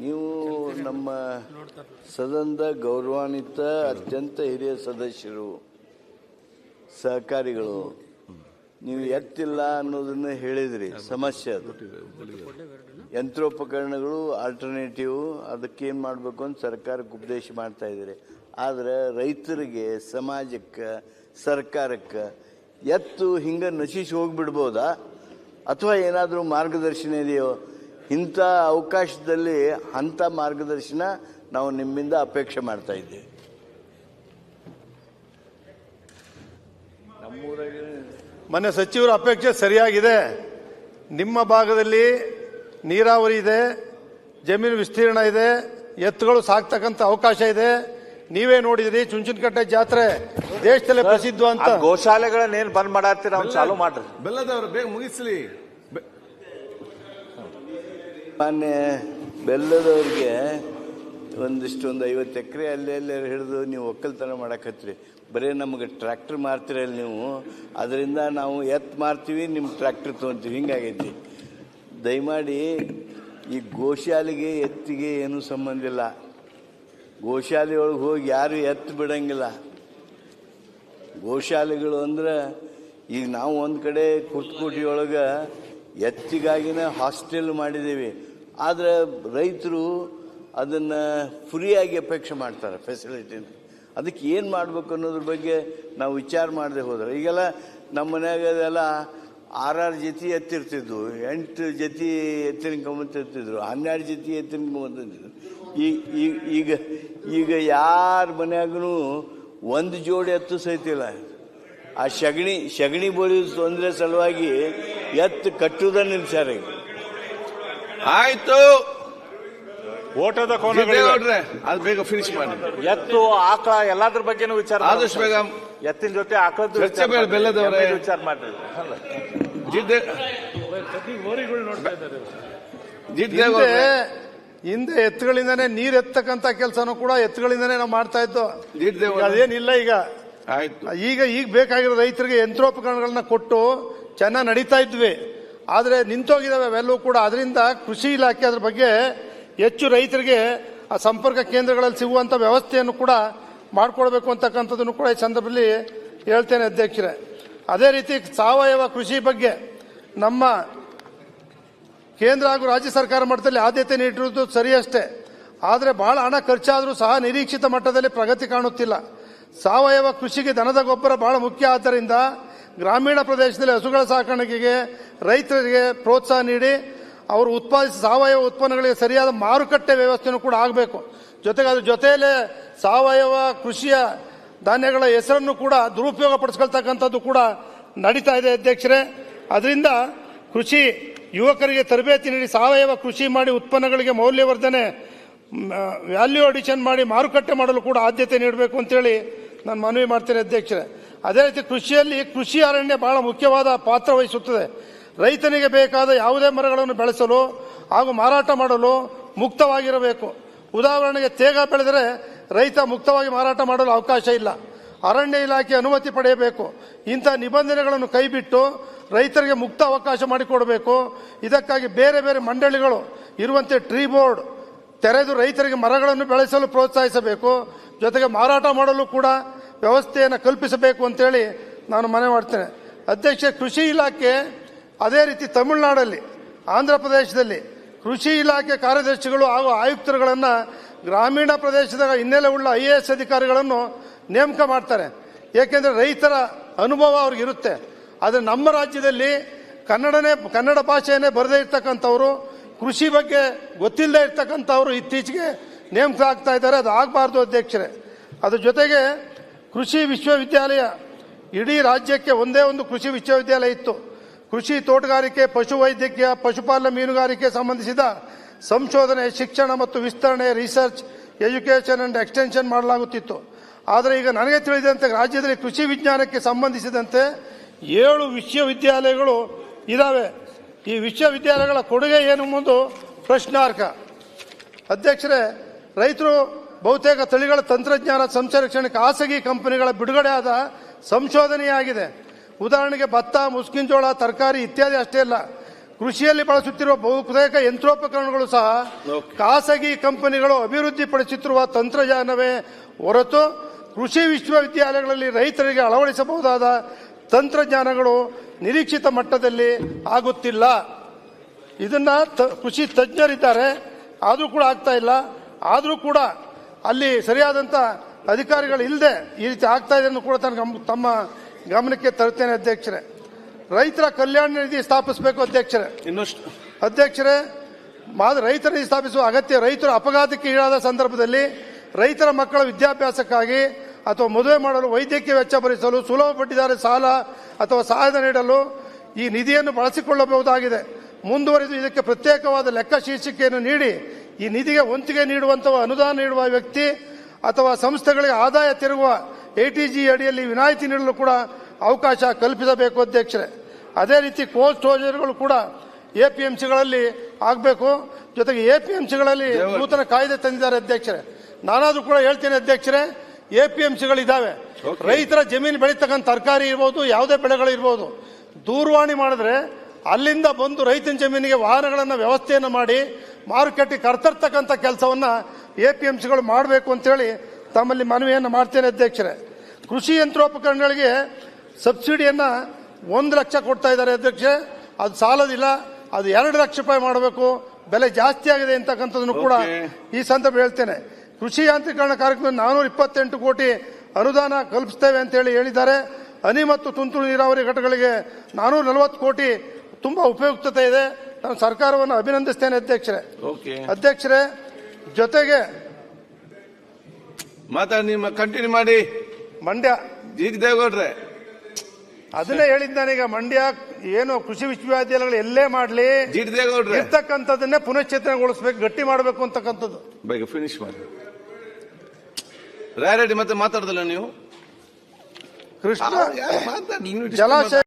ನೀವು ನಮ್ಮ ಸದನದ ಗೌರವಾನ್ವಿತ ಅತ್ಯಂತ ಹಿರಿಯ ಸದಸ್ಯರು, ಸಹಕಾರಿಗಳು. ನೀವು ಎತ್ತಿಲ್ಲ ಅನ್ನೋದನ್ನ ಹೇಳಿದ್ರಿ, ಸಮಸ್ಯೆ ಅದು. ಯಂತ್ರೋಪಕರಣಗಳು ಆಲ್ಟರ್ನೇಟಿವ್, ಅದಕ್ಕೇನು ಮಾಡಬೇಕು ಅಂತ ಸರ್ಕಾರಕ್ಕೆ ಉಪದೇಶ ಮಾಡ್ತಾ ಇದ್ದೀರಿ. ಆದರೆ ರೈತರಿಗೆ, ಸಮಾಜಕ್ಕೆ, ಸರ್ಕಾರಕ್ಕೆ ಎತ್ತು ಹಿಂಗೆ ನಶಿಸಿ ಹೋಗಿಬಿಡ್ಬೋದಾ ಅಥವಾ ಏನಾದರೂ ಮಾರ್ಗದರ್ಶನ ಇದೆಯೋ? ಇಂಥ ಅವಕಾಶದಲ್ಲಿ ಅಂಥ ಮಾರ್ಗದರ್ಶನ ನಾವು ನಿಮ್ಮಿಂದ ಅಪೇಕ್ಷೆ ಮಾಡ್ತಾ ಇದ್ದೇವೆ. ನಮ್ಮೂರಾಗ ಮಾನ್ಯ ಸಚಿವರ ಅಪೇಕ್ಷೆ ಸರಿಯಾಗಿದೆ. ನಿಮ್ಮ ಭಾಗದಲ್ಲಿ ನೀರಾವರಿ ಇದೆ, ಜಮೀನು ವಿಸ್ತೀರ್ಣ ಇದೆ, ಎತ್ತುಗಳು ಸಾಕ್ತಕ್ಕಂಥ ಅವಕಾಶ ಇದೆ. ನೀವೇ ನೋಡಿದ್ರಿ ಚುಂಚನಕಟ್ಟೆ ಜಾತ್ರೆ ದೇಶದಲ್ಲೇ ಪ್ರಸಿದ್ಧ ಅಂತ. ಗೋಶಾಲೆಗಳನ್ನೇನು ಬಂದ್ ಮಾಡತ್ತೀರ, ಅವ್ನು ಚಾಲು ಮಾಡ್ರಿ. ಬೆಲ್ಲದವರು ಬೇಗ ಮುಗಿಸ್ಲಿ. ಮಾನ್ಯ ಬೆಲ್ಲದವ್ರಿಗೆ ಒಂದು 50 ಎಕರೆ ಅಲ್ಲೇ ಹಿಡಿದು ನೀವು ಒಕ್ಕಲ್ತನ ಮಾಡಕತ್ರಿ. ಬರೀ ನಮಗೆ ಟ್ರ್ಯಾಕ್ಟರ್ ಮಾರ್ತೀರಲ್ಲ ನೀವು, ಅದರಿಂದ ನಾವು ಎತ್ತು ಮಾರ್ತೀವಿ, ನಿಮ್ಮ ಟ್ರ್ಯಾಕ್ಟರ್ ತೊಗೊತೀವಿ, ಹಿಂಗಾಗೈತಿ. ದಯಮಾಡಿ ಈ ಗೋಶಾಲೆಗೆ ಎತ್ತಿಗೆ ಏನೂ ಸಂಬಂಧ ಇಲ್ಲ. ಗೋಶಾಲೆಯೊಳಗೆ ಹೋಗಿ ಯಾರು ಎತ್ತು ಬಿಡಂಗಿಲ್ಲ. ಗೋಶಾಲೆಗಳು ಅಂದ್ರೆ ಈಗ ನಾವು ಒಂದು ಕಡೆ ಕುರ್ತಕೋಟಿಯೊಳಗೆ ಎತ್ತಿಗಾಗಿನ ಹಾಸ್ಟೆಲ್ ಮಾಡಿದ್ದೀವಿ. ಆದರೆ ರೈತರು ಅದನ್ನು ಫ್ರೀಯಾಗಿ ಅಪೇಕ್ಷೆ ಮಾಡ್ತಾರೆ ಫೆಸಿಲಿಟಿನ. ಅದಕ್ಕೆ ಏನು ಮಾಡಬೇಕು ಅನ್ನೋದ್ರ ಬಗ್ಗೆ ನಾವು ವಿಚಾರ ಮಾಡದೆ ಹೋದ್ರೆ, ಈಗೆಲ್ಲ ನಮ್ಮ ಮನ್ಯಾಗ ಅದೆಲ್ಲ 6 ಜೊತೆ ಎತ್ತಿರ್ತಿದ್ವು, 8 ಜೊತೆ ಎತ್ತಿನ ಕಂಬಂತಿರ್ತಿದ್ರು, 12 ಜೊತೆ ಎತ್ತಿನ ಕಂಬಂತಿದ್ರು. ಈಗ ಯಾರ ಮನ್ಯಾಗೂ ಒಂದು ಜೋಡಿ ಎತ್ತು ಸಹಿತಿಲ್ಲ. ಆ ಸಗಣಿ ಬಳಿಯೋದು ತೊಂದರೆ ಸಲುವಾಗಿ ಎತ್ತು ಕಟ್ಟುವುದ ನಿಲ್ಸ್ಯಾರ. ಆಯ್ತು, ಓಟದ ಅದು ಬೇಗ ಫಿನಿಶ್ ಮಾಡಿ. ಎತ್ತು ಆಕಳ ಎಲ್ಲಾದ್ರ ಬಗ್ಗೆನೂ ವಿಚಾರ ಆದಷ್ಟು ಬೇಗ. ಎತ್ತಿನ ಜೊತೆ ಆಕಳದ್ದು ಚರ್ಚೆ ಬೇಡ. ಬೆಲ್ಲದವರೇ ವಿಚಾರ ಮಾಡ್ರಿ. ಹಿಂದೆ ಎತ್ತುಗಳಿಂದಾನೇ ನೀರ್ ಎತ್ತಕ್ಕಂತ ಕೆಲಸನೂ ಕೂಡ ಎತ್ತುಗಳಿಂದಾನೇ ನಾವು ಮಾಡ್ತಾ ಇದ್ದು. ಅದೇನಿಲ್ಲ ಈಗ. ಈಗ ಬೇಕಾಗಿರೋ ರೈತರಿಗೆ ಯಂತ್ರೋಪಕರಣಗಳನ್ನ ಕೊಟ್ಟು ಚೆನ್ನಾಗಿ ನಡೀತಾ ಇದ್ವಿ. ಆದರೆ ನಿಂತೋಗಿದಾವೆ ಅವೆಲ್ಲವೂ ಕೂಡ. ಅದರಿಂದ ಕೃಷಿ ಇಲಾಖೆ ಅದ್ರ ಬಗ್ಗೆ ಹೆಚ್ಚು ರೈತರಿಗೆ ಆ ಸಂಪರ್ಕ ಕೇಂದ್ರಗಳಲ್ಲಿ ಸಿಗುವಂತ ವ್ಯವಸ್ಥೆಯನ್ನು ಕೂಡ ಮಾಡಿಕೊಡ್ಬೇಕು ಅಂತಕ್ಕಂಥದ್ದನ್ನು ಕೂಡ ಈ ಸಂದರ್ಭದಲ್ಲಿ ಹೇಳ್ತೇನೆ ಅಧ್ಯಕ್ಷರೇ. ಅದೇ ರೀತಿ ಸಾವಯವ ಕೃಷಿ ಬಗ್ಗೆ ನಮ್ಮ ಕೇಂದ್ರ ಹಾಗೂ ರಾಜ್ಯ ಸರ್ಕಾರ ಮಟ್ಟದಲ್ಲಿ ಆದ್ಯತೆ ನೀಡಿರುವುದು ಸರಿಯಷ್ಟೇ. ಆದರೆ ಬಹಳ ಹಣ ಖರ್ಚಾದರೂ ಸಹ ನಿರೀಕ್ಷಿತ ಮಟ್ಟದಲ್ಲಿ ಪ್ರಗತಿ ಕಾಣುತ್ತಿಲ್ಲ. ಸಾವಯವ ಕೃಷಿಗೆ ದನದ ಗೊಬ್ಬರ ಬಹಳ ಮುಖ್ಯ. ಆದ್ದರಿಂದ ಗ್ರಾಮೀಣ ಪ್ರದೇಶದಲ್ಲಿ ಹಸುಗಳ ಸಾಕಾಣಿಕೆಗೆ ರೈತರಿಗೆ ಪ್ರೋತ್ಸಾಹ ನೀಡಿ ಅವರು ಉತ್ಪಾದಿಸಿದ ಸಾವಯವ ಉತ್ಪನ್ನಗಳಿಗೆ ಸರಿಯಾದ ಮಾರುಕಟ್ಟೆ ವ್ಯವಸ್ಥೆಯನ್ನು ಕೂಡ ಆಗಬೇಕು. ಜೊತೆಗೆ ಅದ್ರ ಜೊತೆಯಲ್ಲೇ ಸಾವಯವ ಕೃಷಿಯ ಧಾನ್ಯಗಳ ಹೆಸರನ್ನು ಕೂಡ ದುರುಪಯೋಗ ಪಡಿಸ್ಕೊಳ್ತಕ್ಕಂಥದ್ದು ಕೂಡ ನಡೀತಾ ಇದೆ ಅಧ್ಯಕ್ಷರೇ. ಅದರಿಂದ ಕೃಷಿ ಯುವಕರಿಗೆ ತರಬೇತಿ ನೀಡಿ ಸಾವಯವ ಕೃಷಿ ಮಾಡಿ ಉತ್ಪನ್ನಗಳಿಗೆ ಮೌಲ್ಯವರ್ಧನೆ, ವ್ಯಾಲ್ಯೂ ಅಡಿಷನ್ ಮಾಡಿ ಮಾರುಕಟ್ಟೆ ಮಾಡಲು ಕೂಡ ಆದ್ಯತೆ ನೀಡಬೇಕು ಅಂತೇಳಿ ನಾನು ಮನವಿ ಮಾಡ್ತೇನೆ ಅಧ್ಯಕ್ಷರೇ. ಅದೇ ರೀತಿ ಕೃಷಿಯಲ್ಲಿ ಕೃಷಿ ಅರಣ್ಯ ಬಹಳ ಮುಖ್ಯವಾದ ಪಾತ್ರ ವಹಿಸುತ್ತದೆ. ರೈತನಿಗೆ ಬೇಕಾದ ಯಾವುದೇ ಮರಗಳನ್ನು ಬೆಳೆಸಲು ಹಾಗೂ ಮಾರಾಟ ಮಾಡಲು ಮುಕ್ತವಾಗಿರಬೇಕು. ಉದಾಹರಣೆಗೆ ತೇಗ ಬೆಳೆದರೆ ರೈತ ಮುಕ್ತವಾಗಿ ಮಾರಾಟ ಮಾಡಲು ಅವಕಾಶ ಇಲ್ಲ. ಅರಣ್ಯ ಇಲಾಖೆ ಅನುಮತಿ ಪಡೆಯಬೇಕು. ಇಂಥ ನಿಬಂಧನೆಗಳನ್ನು ಕೈಬಿಟ್ಟು ರೈತರಿಗೆ ಮುಕ್ತ ಅವಕಾಶ ಮಾಡಿಕೊಡಬೇಕು. ಇದಕ್ಕಾಗಿ ಬೇರೆ ಬೇರೆ ಮಂಡಳಿಗಳು ಇರುವಂತೆ ಟ್ರೀ ಬೋರ್ಡ್ ತೆರೆದು ರೈತರಿಗೆ ಮರಗಳನ್ನು ಬೆಳೆಸಲು ಪ್ರೋತ್ಸಾಹಿಸಬೇಕು. ಜೊತೆಗೆ ಮಾರಾಟ ಮಾಡಲು ಕೂಡ ವ್ಯವಸ್ಥೆಯನ್ನು ಕಲ್ಪಿಸಬೇಕು ಅಂತೇಳಿ ನಾನು ಮನವಿ ಮಾಡ್ತೇನೆ ಅಧ್ಯಕ್ಷ. ಕೃಷಿ ಇಲಾಖೆ ಅದೇ ರೀತಿ ತಮಿಳುನಾಡಲ್ಲಿ, ಆಂಧ್ರ ಪ್ರದೇಶದಲ್ಲಿ ಕೃಷಿ ಇಲಾಖೆ ಕಾರ್ಯದರ್ಶಿಗಳು ಹಾಗೂ ಆಯುಕ್ತರುಗಳನ್ನು ಗ್ರಾಮೀಣ ಪ್ರದೇಶದ ಹಿನ್ನೆಲೆ ಉಳ್ಳ IAS ಅಧಿಕಾರಿಗಳನ್ನು ನೇಮಕ ಮಾಡ್ತಾರೆ. ಏಕೆಂದರೆ ರೈತರ ಅನುಭವ ಅವ್ರಿಗಿರುತ್ತೆ. ಆದರೆ ನಮ್ಮ ರಾಜ್ಯದಲ್ಲಿ ಕನ್ನಡ ಭಾಷೆಯನ್ನೇ ಬರದೇ ಇರ್ತಕ್ಕಂಥವ್ರು, ಕೃಷಿ ಬಗ್ಗೆ ಗೊತ್ತಿಲ್ಲದೆ ಇರ್ತಕ್ಕಂಥವ್ರು ಇತ್ತೀಚೆಗೆ ನೇಮಕ ಆಗ್ತಾ ಇದ್ದಾರೆ. ಅದು ಆಗಬಾರ್ದು ಅಧ್ಯಕ್ಷರೇ. ಅದ್ರ ಜೊತೆಗೆ ಕೃಷಿ ವಿಶ್ವವಿದ್ಯಾಲಯ, ಇಡೀ ರಾಜ್ಯಕ್ಕೆ ಒಂದೇ ಒಂದು ಕೃಷಿ ವಿಶ್ವವಿದ್ಯಾಲಯ ಇತ್ತು. ಕೃಷಿ, ತೋಟಗಾರಿಕೆ, ಪಶುವೈದ್ಯಕೀಯ, ಪಶುಪಾಲನೆ, ಮೀನುಗಾರಿಕೆ ಸಂಬಂಧಿಸಿದ ಸಂಶೋಧನೆ, ಶಿಕ್ಷಣ ಮತ್ತು ವಿಸ್ತರಣೆ, ರಿಸರ್ಚ್, ಎಜುಕೇಷನ್ ಅಂಡ್ ಎಕ್ಸ್ಟೆನ್ಷನ್ ಮಾಡಲಾಗುತ್ತಿತ್ತು. ಆದರೆ ಈಗ ನನಗೆ ತಿಳಿದಂತೆ ರಾಜ್ಯದಲ್ಲಿ ಕೃಷಿ ವಿಜ್ಞಾನಕ್ಕೆ ಸಂಬಂಧಿಸಿದಂತೆ 7 ವಿಶ್ವವಿದ್ಯಾಲಯಗಳು ಇದ್ದಾವೆ. ಈ ವಿಶ್ವವಿದ್ಯಾಲಯಗಳ ಕೊಡುಗೆ ಏನು ಎಂಬುದು ಪ್ರಶ್ನಾರ್ಹ ಅಧ್ಯಕ್ಷರೇ. ರೈತರು ಬಹುತೇಕ ತಳಿಗಳ ತಂತ್ರಜ್ಞಾನ ಸಂರಕ್ಷಣೆ ಖಾಸಗಿ ಕಂಪನಿಗಳ ಬಿಡುಗಡೆಯಾದ ಸಂಶೋಧನೆಯಾಗಿದೆ. ಉದಾಹರಣೆಗೆ ಭತ್ತ, ಮುಸ್ಕಿನ್ ಜೋಳ, ತರಕಾರಿ ಇತ್ಯಾದಿ ಅಷ್ಟೇ ಅಲ್ಲ, ಕೃಷಿಯಲ್ಲಿ ಬಳಸುತ್ತಿರುವ ಬಹುತೇಕ ಯಂತ್ರೋಪಕರಣಗಳು ಸಹ ಖಾಸಗಿ ಕಂಪನಿಗಳು ಅಭಿವೃದ್ಧಿಪಡಿಸುತ್ತಿರುವ ತಂತ್ರಜ್ಞಾನವೇ ಹೊರತು ಕೃಷಿ ವಿಶ್ವವಿದ್ಯಾಲಯಗಳಲ್ಲಿ ರೈತರಿಗೆ ಅಳವಡಿಸಬಹುದಾದ ತಂತ್ರಜ್ಞಾನಗಳು ನಿರೀಕ್ಷಿತ ಮಟ್ಟದಲ್ಲಿ ಆಗುತ್ತಿಲ್ಲ. ಇದನ್ನ ಕೃಷಿ ತಜ್ಞರಿದ್ದಾರೆ, ಆದರೂ ಕೂಡ ಆಗ್ತಾ ಇಲ್ಲ. ಆದರೂ ಕೂಡ ಅಲ್ಲಿ ಸರಿಯಾದಂಥ ಅಧಿಕಾರಿಗಳು ಇಲ್ಲದೆ ಈ ರೀತಿ ಆಗ್ತಾ ಇದೆ ಅನ್ನೋ ಕೂಡ ತಮ್ಮ ಗಮನಕ್ಕೆ ತರುತ್ತೇನೆ ಅಧ್ಯಕ್ಷರೇ. ರೈತರ ಕಲ್ಯಾಣ ನಿಧಿ ಸ್ಥಾಪಿಸಬೇಕು ಅಧ್ಯಕ್ಷರೇ. ಇನ್ನಷ್ಟು ಅಧ್ಯಕ್ಷರೇ, ರೈತರ ನಿಧಿ ಸ್ಥಾಪಿಸುವ ಅಗತ್ಯ. ರೈತರು ಅಪಘಾತಕ್ಕೆ ಈಡಾದ ಸಂದರ್ಭದಲ್ಲಿ ರೈತರ ಮಕ್ಕಳ ವಿದ್ಯಾಭ್ಯಾಸಕ್ಕಾಗಿ ಅಥವಾ ಮದುವೆ ಮಾಡಲು ವೈದ್ಯಕೀಯ ವೆಚ್ಚ ಭರಿಸಲು ಸುಲಭ ಬಡ್ಡಿದರ ಸಾಲ ಅಥವಾ ಸಹಾಯ ನೀಡಲು ಈ ನಿಧಿಯನ್ನು ಬಳಸಿಕೊಳ್ಳಬಹುದಾಗಿದೆ. ಮುಂದುವರಿದು ಇದಕ್ಕೆ ಪ್ರತ್ಯೇಕವಾದ ಲೆಕ್ಕ ಶೀರ್ಷಿಕೆಯನ್ನು ನೀಡಿ ಈ ನಿಧಿಗೆ ವಂತಿಗೆ ನೀಡುವಂತಹ ಅನುದಾನ ನೀಡುವ ವ್ಯಕ್ತಿ ಅಥವಾ ಸಂಸ್ಥೆಗಳಿಗೆ ಆದಾಯ ತೆರುವ ಎಟಿಜಿ ಅಡಿಯಲ್ಲಿ ವಿನಾಯಿತಿ ನೀಡಲು ಕೂಡ ಅವಕಾಶ ಕಲ್ಪಿಸಬೇಕು ಅಧ್ಯಕ್ಷರೇ. ಅದೇ ರೀತಿ ಕೋಲ್ಡ್ ಸ್ಟೋರೇಜ್ಗಳು ಕೂಡ ಎಪಿಎಂಸಿಗಳಲ್ಲಿ ಆಗಬೇಕು. ಜೊತೆಗೆ ಎಪಿಎಂಸಿಗಳಲ್ಲಿ ನೂತನ ಕಾಯ್ದೆ ತಂದಿದ್ದಾರೆ ಅಧ್ಯಕ್ಷರೇ. ನಾನಾದ್ರೂ ಕೂಡ ಹೇಳ್ತೇನೆ ಅಧ್ಯಕ್ಷರೇ, ಎಪಿಎಂಸಿಗಳಿದ್ದಾವೆ. ರೈತರ ಜಮೀನು ಬೆಳೀತಕ್ಕಂಥ ತರಕಾರಿ ಇರ್ಬೋದು, ಯಾವುದೇ ಬೆಳೆಗಳು ಇರ್ಬೋದು, ದೂರವಾಣಿ ಮಾಡಿದ್ರೆ ಅಲ್ಲಿಂದ ಬಂದು ರೈತನ ಜಮೀನಿಗೆ ವಾಹನಗಳನ್ನು ವ್ಯವಸ್ಥೆಯನ್ನು ಮಾಡಿ ಮಾರುಕಟ್ಟೆಗೆ ಕರ್ತರ್ತಕ್ಕಂಥ ಕೆಲಸವನ್ನ ಎಪಿಎಂಸಿಗಳು ಮಾಡಬೇಕು ಅಂತೇಳಿ ತಮ್ಮಲ್ಲಿ ಮನವಿಯನ್ನು ಮಾಡ್ತೇನೆ ಅಧ್ಯಕ್ಷರೇ. ಕೃಷಿ ಯಂತ್ರೋಪಕರಣಗಳಿಗೆ ಸಬ್ಸಿಡಿಯನ್ನ 1 ಲಕ್ಷ ಕೊಡ್ತಾ ಇದ್ದಾರೆ ಅಧ್ಯಕ್ಷೆ. ಅದು ಸಾಲದಿಲ್ಲ, ಅದು 2 ಲಕ್ಷ ರೂಪಾಯಿ ಮಾಡಬೇಕು. ಬೆಲೆ ಜಾಸ್ತಿ ಆಗಿದೆ ಅಂತಕ್ಕಂಥದ್ದನ್ನು ಕೂಡ ಈ ಸಂದರ್ಭ ಹೇಳ್ತೇನೆ. ಕೃಷಿ ಯಾಂತ್ರೀಕರಣ ಕಾರ್ಯಕ್ರಮ 428 ಕೋಟಿ ಅನುದಾನ ಕಲ್ಪಿಸ್ತೇವೆ ಅಂತೇಳಿ ಹೇಳಿದ್ದಾರೆ. ಹನಿ ಮತ್ತು ತುಂತುರು ನೀರಾವರಿ ಘಟಕಗಳಿಗೆ 440 ಕೋಟಿ ತುಂಬಾ ಉಪಯುಕ್ತತೆ ಇದೆ. ನಾನು ಸರ್ಕಾರವನ್ನು ಅಭಿನಂದಿಸ್ತೇನೆ ಅಧ್ಯಕ್ಷರೇ. ಅಧ್ಯಕ್ಷರೇ, ಜೊತೆಗೆ ಮಾತಾಡಿ, ನಿಮ್ಮ ಕಂಟಿನ್ಯೂ ಮಾಡಿ. ಮಂಡ್ಯ ದೇವೇಗೌಡ್ರೆ ಅದನ್ನೇ ಹೇಳಿದ್ ನಾನೀಗ. ಮಂಡ್ಯ ಏನು ಕೃಷಿ ವಿಶ್ವವಿದ್ಯಾಲಯಗಳು ಎಲ್ಲೇ ಮಾಡಲಿ ಇರ್ತಕ್ಕಂಥದ್ದನ್ನೇ ಪುನಶ್ಚೇತನಗೊಳಿಸಬೇಕು, ಗಟ್ಟಿ ಮಾಡಬೇಕು ಅಂತಕ್ಕಂಥದ್ದು. ಬೇಗ ಫಿನಿಶ್ ಮಾಡಿ. ರಾಯರೆಡ್ಡಿ ಮತ್ತೆ ಮಾತಾಡ್ದಲ್ಲ ನೀವು? ಕೃಷ್ಣ ಮಾತಾಡಿ. ಜಲಾಶಯ